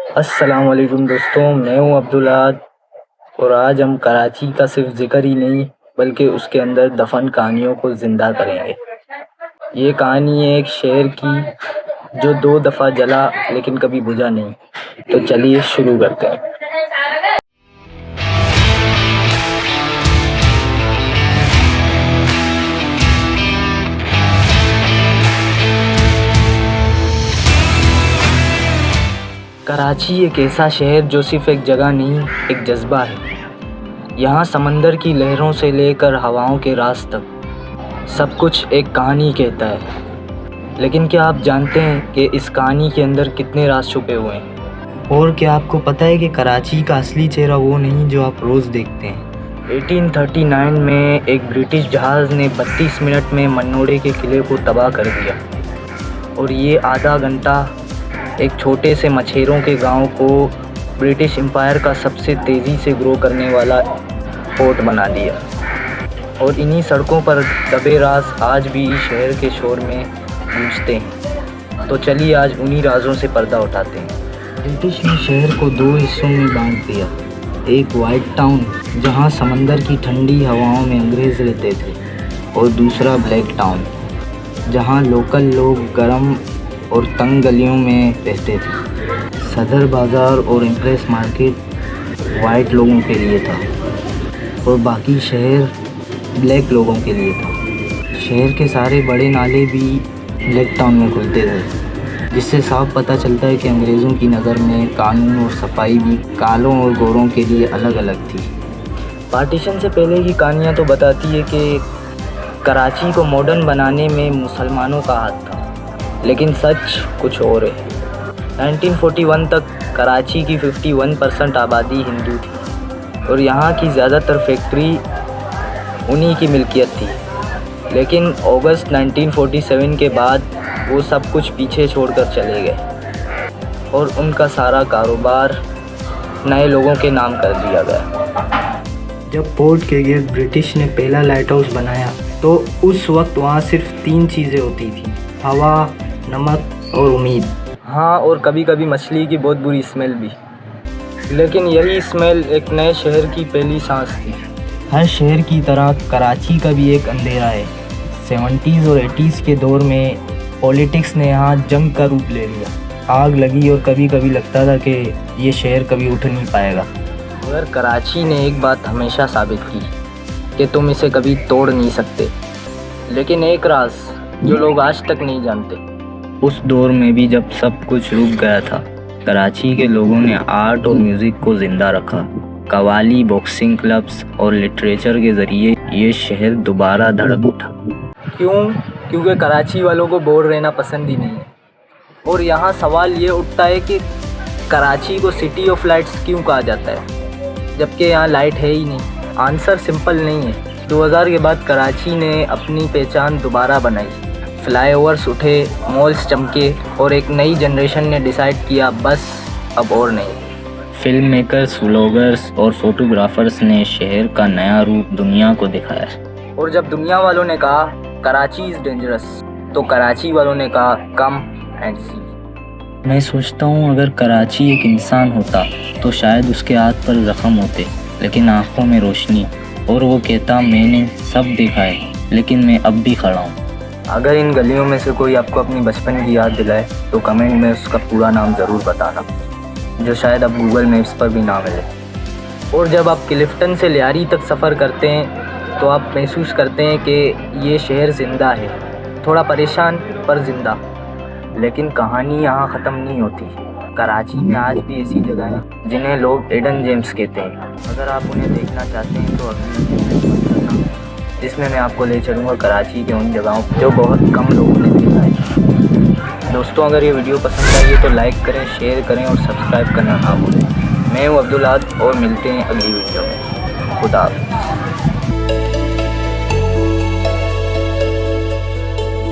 अस्सलाम वालेकुम दोस्तों, मैं हूं अब्दुल्लाद और आज हम कराची का सिर्फ ज़िक्र ही नहीं बल्कि उसके अंदर दफन कहानियों को ज़िंदा करेंगे। ये कहानी है एक शहर की जो 2 दफ़ा जला लेकिन कभी बुझा नहीं। तो चलिए शुरू करते हैं। कराची एक ऐसा शहर जो सिर्फ एक जगह नहीं, एक जज्बा है। यहाँ समंदर की लहरों से लेकर हवाओं के राज तक सब कुछ एक कहानी कहता है। लेकिन क्या आप जानते हैं कि इस कहानी के अंदर कितने राज छुपे हुए हैं? और क्या आपको पता है कि कराची का असली चेहरा वो नहीं जो आप रोज़ देखते हैं। 1839 में एक ब्रिटिश जहाज़ ने 32 मिनट में मनोड़े के किले को तबाह कर दिया और ये आधा घंटा एक छोटे से मछेरों के गांव को ब्रिटिश एम्पायर का सबसे तेज़ी से ग्रो करने वाला पोर्ट बना दिया। और इन्हीं सड़कों पर दबे राज आज भी शहर के शोर में गूंजते हैं। तो चलिए आज उन्हीं राजों से पर्दा उठाते हैं। ब्रिटिश ने शहर को 2 हिस्सों में बांट दिया। एक वाइट टाउन जहां समंदर की ठंडी हवाओं में अंग्रेज़ रहते थे और दूसरा ब्लैक टाउन जहां लोकल लोग गर्म और तंग गलियों में रहते थे। सदर बाज़ार और इम्प्रेस मार्केट वाइट लोगों के लिए था और बाकी शहर ब्लैक लोगों के लिए था। शहर के सारे बड़े नाले भी ब्लैक टाउन में खुलते थे, जिससे साफ पता चलता है कि अंग्रेज़ों की नज़र में कानून और सफाई भी कालों और गोरों के लिए अलग अलग थी। पार्टीशन से पहले की कहानियाँ तो बताती है कि कराची को मॉडर्न बनाने में मुसलमानों का हाथ था, लेकिन सच कुछ और है। 1941 तक कराची की 51% आबादी हिंदू थी और यहाँ की ज़्यादातर फैक्ट्री उन्हीं की मिल्कियत थी। लेकिन अगस्त 1947 के बाद वो सब कुछ पीछे छोड़कर चले गए और उनका सारा कारोबार नए लोगों के नाम कर दिया गया। जब पोर्ट के गिर्द ब्रिटिश ने पहला लाइट हाउस बनाया तो उस वक्त वहाँ सिर्फ 3 चीज़ें होती थी: हवा, नमक और उम्मीद। हाँ, और कभी कभी मछली की बहुत बुरी स्मेल भी। लेकिन यही स्मेल एक नए शहर की पहली सांस थी। हर शहर की तरह कराची का भी एक अंधेरा है। 70s और 80s के दौर में पॉलिटिक्स ने यहाँ जंग का रूप ले लिया। आग लगी और कभी कभी लगता था कि ये शहर कभी उठ नहीं पाएगा। मगर कराची ने एक बात हमेशा साबित की कि तुम इसे कभी तोड़ नहीं सकते। लेकिन एक राज जो लोग आज तक नहीं जानते, उस दौर में भी जब सब कुछ रुक गया था, कराची के लोगों ने आर्ट और म्यूज़िक को ज़िंदा रखा। कवाली, बॉक्सिंग क्लब्स और लिटरेचर के ज़रिए ये शहर दोबारा धड़क उठा। क्यों? क्योंकि कराची वालों को बोर रहना पसंद ही नहीं है। और यहाँ सवाल ये उठता है कि कराची को सिटी ऑफ लाइट्स क्यों कहा जाता है, जबकि यहाँ लाइट है ही नहीं। आंसर सिंपल नहीं है। 2000 के बाद कराची ने अपनी पहचान दोबारा बनाई। फ्लाईओवर्स उठे, मॉल्स चमके और एक नई जनरेशन ने डिसाइड किया बस अब और नहीं। फिल्म मेकर्स, व्लॉगर्स और फोटोग्राफर्स ने शहर का नया रूप दुनिया को दिखाया। और जब दुनिया वालों ने कहा कराची इज़ डेंजरस, तो कराची वालों ने कहा कम एंड सी। मैं सोचता हूँ अगर कराची एक इंसान होता तो शायद उसके हाथ पर ज़ख्म होते, लेकिन आँखों में रोशनी, और वो कहता मैंने सब देखा है लेकिन मैं अब भी खड़ा हूँ। अगर इन गलियों में से कोई आपको अपनी बचपन की याद दिलाए तो कमेंट में उसका पूरा नाम ज़रूर बताना, जो शायद अब गूगल मैप्स पर भी ना मिले। और जब आप क्लिफ्टन से लियारी तक सफ़र करते हैं तो आप महसूस करते हैं कि ये शहर ज़िंदा है, थोड़ा परेशान पर ज़िंदा। लेकिन कहानी यहाँ ख़त्म नहीं होती। कराची में आज भी ऐसी जगह हैं जिन्हें लोग हिडन जेम्स कहते हैं। अगर आप उन्हें देखना चाहते हैं तो अगली वीडियो मत करना, जिसमें मैं आपको ले चलूँगा कराची के उन जगहों जो बहुत कम लोगों ने देखा है। दोस्तों, अगर ये वीडियो पसंद आई है तो लाइक करें, शेयर करें और सब्सक्राइब करना ना भूलें। मैं हूँ अब्दुल्लाद और मिलते हैं अगली वीडियो में। खुदा हाफ़िज़।